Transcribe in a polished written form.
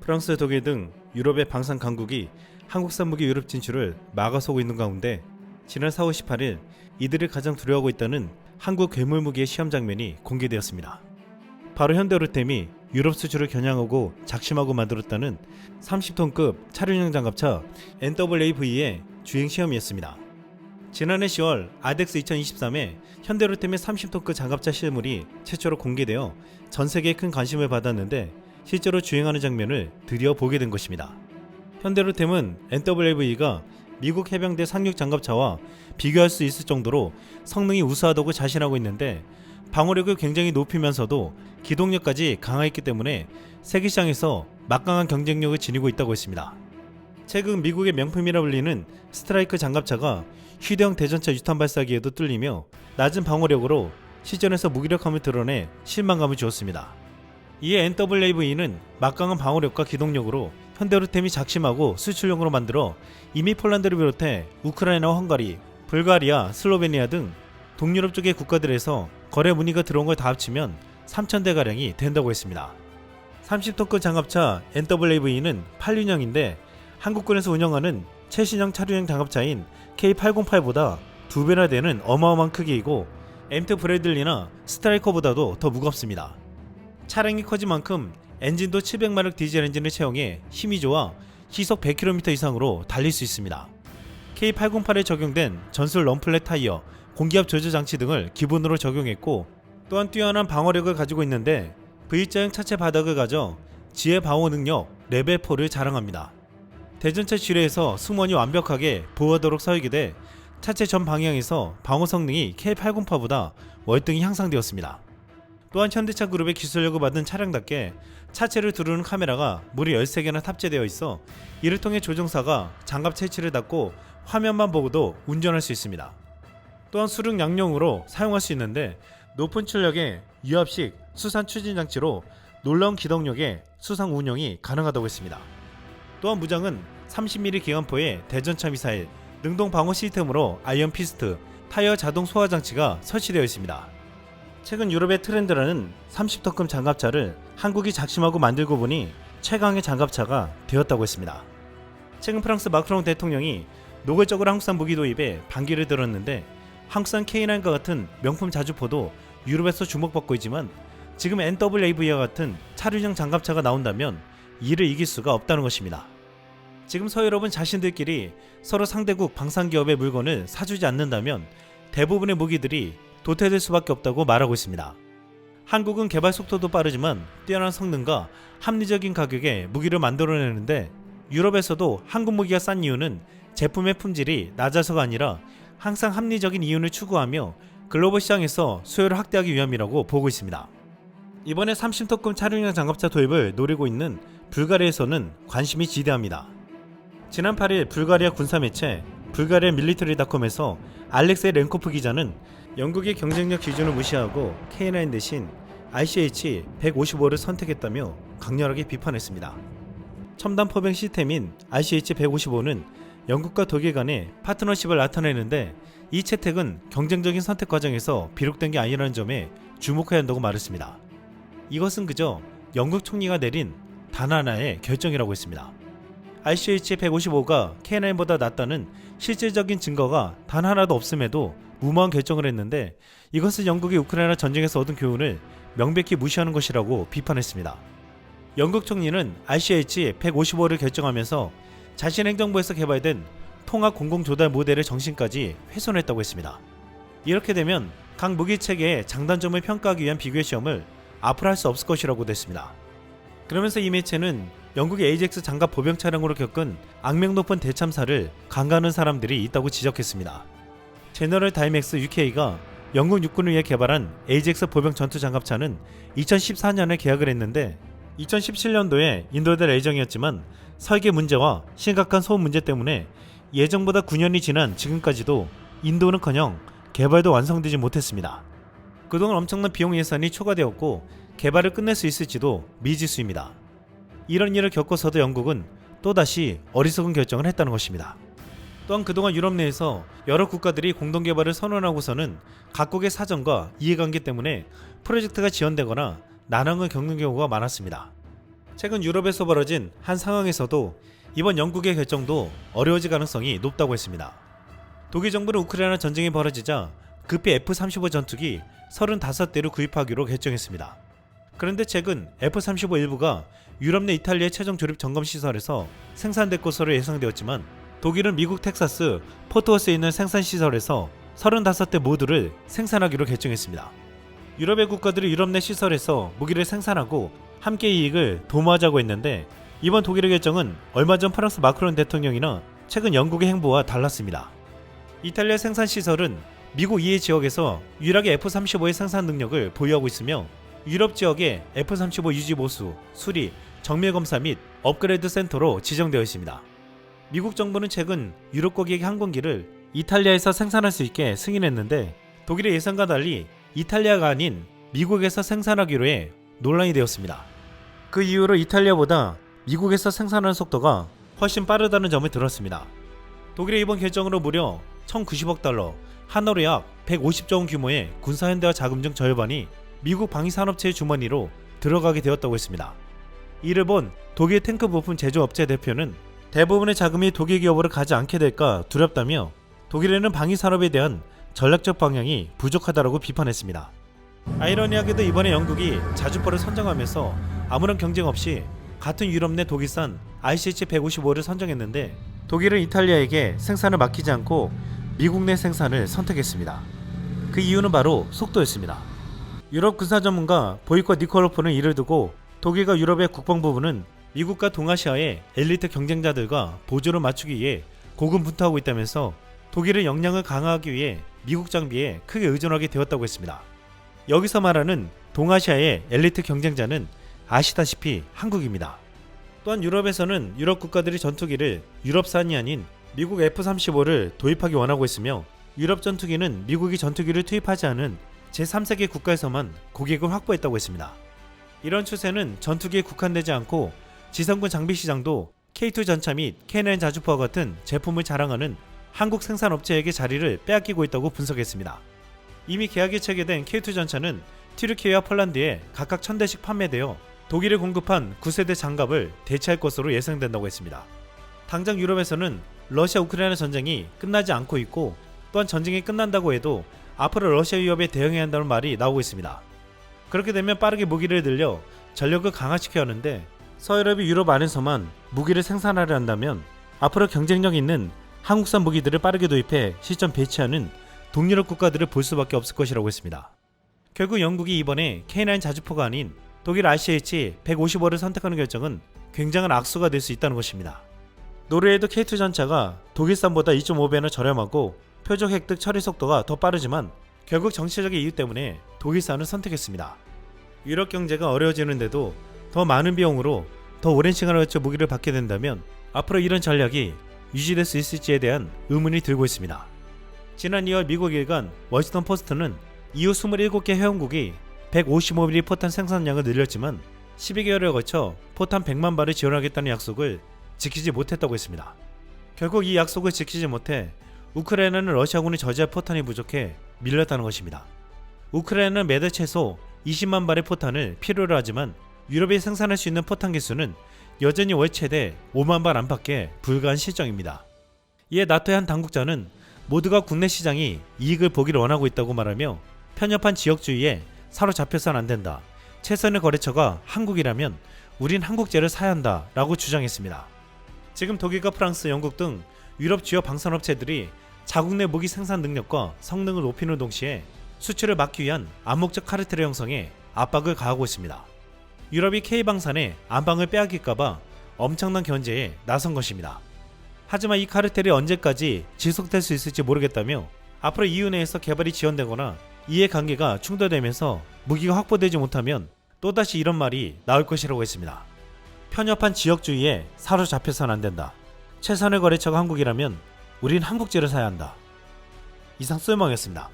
프랑스, 독일 등 유럽의 방산 강국이 한국산 무기 유럽 진출을 막아서고 있는 가운데 지난 4월 18일 이들이 가장 두려워하고 있다는 한국 괴물 무기의 시험 장면이 공개되었습니다. 바로 현대로템이 유럽 수출을 겨냥하고 작심하고 만들었다는 30톤급 차륜형 장갑차 NWAV의 주행 시험이었습니다. 지난해 10월 아덱스 2023에 현대로템의 30톤급 장갑차 실물이 최초로 공개되어 전 세계에 큰 관심을 받았는데 실제로 주행하는 장면을 드디어 보게 된 것입니다. 현대로템은 NWAV가 미국 해병대 상륙 장갑차와 비교할 수 있을 정도로 성능이 우수하다고 자신하고 있는데 방어력을 굉장히 높이면서도 기동력까지 강화했기 때문에 세계 시장에서 막강한 경쟁력을 지니고 있다고 했습니다. 최근 미국의 명품이라 불리는 스트라이크 장갑차가 휴대용 대전차 유탄 발사기에도 뚫리며 낮은 방어력으로 실전에서 무기력함을 드러내 실망감을 주었습니다. 이에 NWAV는 막강한 방어력과 기동력으로 현대로템이 작심하고 수출용으로 만들어 이미 폴란드를 비롯해 우크라이나와 헝가리, 불가리아, 슬로베니아 등 동유럽 쪽의 국가들에서 거래 문의가 들어온 걸 다 합치면 3,000대가량이 된다고 했습니다. 30톤급 장갑차 NWAV는 8륜형인데 한국군에서 운영하는 최신형 차륜형 장갑차인 K808보다 2배나 되는 어마어마한 크기이고 M2 브래들리나 스트라이커보다도 더 무겁습니다. 차량이 커진 만큼 엔진도 700마력 디젤 엔진을 채용해 힘이 좋아 시속 100km 이상으로 달릴 수 있습니다. K808에 적용된 전술 럼플렛 타이어, 공기압 조절 장치 등을 기본으로 적용했고 또한 뛰어난 방어력을 가지고 있는데 V자형 차체 바닥을 가져 지뢰 방어 능력 레벨 4를 자랑합니다. 대전차 지뢰에서 승무원이 완벽하게 보호하도록 설계돼 차체 전 방향에서 방어 성능이 K808보다 월등히 향상되었습니다. 또한 현대차 그룹의 기술력을 받은 차량답게 차체를 두르는 카메라가 무려 13개나 탑재되어 있어 이를 통해 조종사가 장갑 채취를 닫고 화면만 보고도 운전할 수 있습니다. 또한 수륙 양용으로 사용할 수 있는데 높은 출력의 유압식 수산 추진 장치로 놀라운 기동력의 수상 운용이 가능하다고 했습니다. 또한 무장은 30mm 기관포의 대전차 미사일, 능동 방어 시스템으로 아이언 피스트, 타이어 자동 소화 장치가 설치되어 있습니다. 최근 유럽의 트렌드라는 30톤급 장갑차를 한국이 작심하고 만들고 보니 최강의 장갑차가 되었다고 했습니다. 최근 프랑스 마크롱 대통령이 노골적으로 한국산 무기 도입에 반기를 들었는데 한국산 K9과 같은 명품 자주포도 유럽에서 주목받고 있지만 지금 NWAV와 같은 차륜형 장갑차가 나온다면 이를 이길 수가 없다는 것입니다. 지금 서유럽은 자신들끼리 서로 상대국 방산기업의 물건을 사주지 않는다면 대부분의 무기들이 도태될 수밖에 없다고 말하고 있습니다. 한국은 개발 속도도 빠르지만 뛰어난 성능과 합리적인 가격에 무기를 만들어내는데 유럽에서도 한국 무기가 싼 이유는 제품의 품질이 낮아서가 아니라 항상 합리적인 이윤을 추구하며 글로벌 시장에서 수요를 확대하기 위함이라고 보고 있습니다. 이번에 30톤급 차륜형 장갑차 도입을 노리고 있는 불가리아에서는 관심이 지대합니다. 지난 8일 불가리아 군사매체 불가리아 밀리터리닷컴에서 알렉세이 렌코프 기자는 영국의 경쟁력 기준을 무시하고 K9 대신 RCH-155를 선택했다며 강렬하게 비판했습니다. 첨단 포병 시스템인 RCH-155는 영국과 독일 간의 파트너십을 나타내는데 이 채택은 경쟁적인 선택 과정에서 비롯된 게 아니라는 점에 주목해야 한다고 말했습니다. 이것은 그저 영국 총리가 내린 단 하나의 결정이라고 했습니다. RCH-155가 K9보다 낫다는 실질적인 증거가 단 하나도 없음에도 무모한 결정을 했는데 이것은 영국이 우크라이나 전쟁에서 얻은 교훈을 명백히 무시하는 것이라고 비판했습니다. 영국 총리는 RCH-155를 결정하면서 자신 행정부에서 개발된 통합 공공조달 모델의 정신까지 훼손했다고 했습니다. 이렇게 되면 각 무기체계의 장단점을 평가하기 위한 비교 시험을 앞으로 할 수 없을 것이라고 했습니다. 그러면서 이 매체는 영국의 AJAX 장갑 보병 차량으로 겪은 악명 높은 대참사를 간과하는 사람들이 있다고 지적했습니다. 제너럴 다이맥스 UK가 영국 육군을 위해 개발한 AJAX 보병 전투 장갑차는 2014년에 계약을 했는데 2017년도에 인도될 예정이었지만 설계 문제와 심각한 소음 문제 때문에 예정보다 9년이 지난 지금까지도 인도는커녕 개발도 완성되지 못했습니다. 그동안 엄청난 비용 예산이 초과되었고 개발을 끝낼 수 있을지도 미지수입니다. 이런 일을 겪어서도 영국은 또다시 어리석은 결정을 했다는 것입니다. 또한 그동안 유럽 내에서 여러 국가들이 공동개발을 선언하고서는 각국의 사정과 이해관계 때문에 프로젝트가 지연되거나 난항을 겪는 경우가 많았습니다. 최근 유럽에서 벌어진 한 상황에서도 이번 영국의 결정도 어려워질 가능성이 높다고 했습니다. 독일 정부는 우크라이나 전쟁이 벌어지자 급히 F-35 전투기 35대를 구입하기로 결정했습니다. 그런데 최근 F-35 일부가 유럽 내 이탈리아의 최종 조립 점검 시설에서 생산될 것으로 예상되었지만 독일은 미국 텍사스 포트워스에 있는 생산 시설에서 35대 모두를 생산하기로 결정했습니다. 유럽의 국가들이 유럽 내 시설에서 무기를 생산하고 함께 이익을 도모하자고 했는데 이번 독일의 결정은 얼마 전 프랑스 마크롱 대통령이나 최근 영국의 행보와 달랐습니다. 이탈리아 생산 시설은 미국 이해 지역에서 유일하게 F-35의 생산 능력을 보유하고 있으며 유럽 지역의 F-35 유지 보수, 수리, 정밀 검사 및 업그레이드 센터로 지정되어 있습니다. 미국 정부는 최근 유럽 고객 항공기를 이탈리아에서 생산할 수 있게 승인했는데 독일의 예상과 달리 이탈리아가 아닌 미국에서 생산하기로 해 논란이 되었습니다. 그 이후로 이탈리아보다 미국에서 생산하는 속도가 훨씬 빠르다는 점을 들었습니다. 독일의 이번 결정으로 무려 1,090억 달러, 한화로 약 150조 원 규모의 군사현대화 자금 중 절반이 미국 방위산업체의 주머니로 들어가게 되었다고 했습니다. 이를 본 독일 탱크 부품 제조업체 대표는 대부분의 자금이 독일 기업으로 가지 않게 될까 두렵다며 독일에는 방위산업에 대한 전략적 방향이 부족하다고 비판했습니다. 아이러니하게도 이번에 영국이 자주포를 선정하면서 아무런 경쟁 없이 같은 유럽 내 독일산 ICH-155를 선정했는데 독일은 이탈리아에게 생산을 맡기지 않고 미국 내 생산을 선택했습니다. 그 이유는 바로 속도였습니다. 유럽 군사 전문가 보이커 니콜로프는 이를 두고 독일과 유럽의 국방부는 미국과 동아시아의 엘리트 경쟁자들과 보조를 맞추기 위해 고군분투하고 있다면서 독일의 역량을 강화하기 위해 미국 장비에 크게 의존하게 되었다고 했습니다. 여기서 말하는 동아시아의 엘리트 경쟁자는 아시다시피 한국입니다. 또한 유럽에서는 유럽 국가들이 전투기를 유럽산이 아닌 미국 F-35를 도입하기 원하고 있으며 유럽 전투기는 미국이 전투기를 투입하지 않은 제3세계 국가에서만 고객을 확보했다고 했습니다. 이런 추세는 전투기에 국한되지 않고 지상군 장비 시장도 K2 전차 및 K9 자주포와 같은 제품을 자랑하는 한국 생산업체에게 자리를 빼앗기고 있다고 분석했습니다. 이미 계약이 체결된 K2 전차는 튀르키예와 폴란드에 각각 1,000대씩 판매되어 독일에 공급한 9세대 장갑을 대체할 것으로 예상된다고 했습니다. 당장 유럽에서는 러시아 우크라이나 전쟁이 끝나지 않고 있고 또한 전쟁이 끝난다고 해도 앞으로 러시아 위협에 대응해야 한다는 말이 나오고 있습니다. 그렇게 되면 빠르게 무기를 늘려 전력을 강화시켜야 하는데 서유럽이 유럽 안에서만 무기를 생산하려 한다면 앞으로 경쟁력 있는 한국산 무기들을 빠르게 도입해 시점 배치하는 동유럽 국가들을 볼 수밖에 없을 것이라고 했습니다. 결국 영국이 이번에 K9 자주포가 아닌 독일 ICH-155를 선택하는 결정은 굉장한 악수가 될 수 있다는 것입니다. 노르웨이도 K2 전차가 독일산보다 2.5배나 저렴하고 표적 획득 처리 속도가 더 빠르지만 결국 정치적인 이유 때문에 독일산을 선택했습니다. 유럽 경제가 어려워지는데도 더 많은 비용으로 더 오랜 시간을 거쳐 무기를 받게 된다면 앞으로 이런 전략이 유지될 수 있을지에 대한 의문이 들고 있습니다. 지난 2월 미국 일간 워싱턴 포스트는 이후 27개 회원국이 155mm 포탄 생산량을 늘렸지만 12개월에 걸쳐 포탄 100만 발을 지원하겠다는 약속을 지키지 못했다고 했습니다. 결국 이 약속을 지키지 못해 우크라이나는 러시아군이 저지할 포탄이 부족해 밀렸다는 것입니다. 우크라이나는 매달 최소 20만 발의 포탄을 필요로 하지만 유럽이 생산할 수 있는 포탄 개수는 여전히 월 최대 5만 발 안팎에 불과한 실정입니다. 이에 나토의 한 당국자는 모두가 국내 시장이 이익을 보기를 원하고 있다고 말하며 편협한 지역주의에 사로잡혀서는 안된다. 최선의 거래처가 한국이라면 우린 한국제를 사야 한다 라고 주장했습니다. 지금 독일과 프랑스, 영국 등 유럽 주요 방산업체들이 자국 내 무기 생산 능력과 성능을 높이는 동시에 수출을 막기 위한 암묵적 카르텔을 형성해 압박을 가하고 있습니다. 유럽이 K방산의 안방을 빼앗길까봐 엄청난 견제에 나선 것입니다. 하지만 이 카르텔이 언제까지 지속될 수 있을지 모르겠다며 앞으로 EU 내에서 개발이 지연되거나 이해관계가 충돌되면서 무기가 확보되지 못하면 또다시 이런 말이 나올 것이라고 했습니다. 편협한 지역주의에 사로잡혀서는 안된다. 최선의 거래처가 한국이라면 우린 한국제를 사야 한다. 이상 쏠망이었습니다.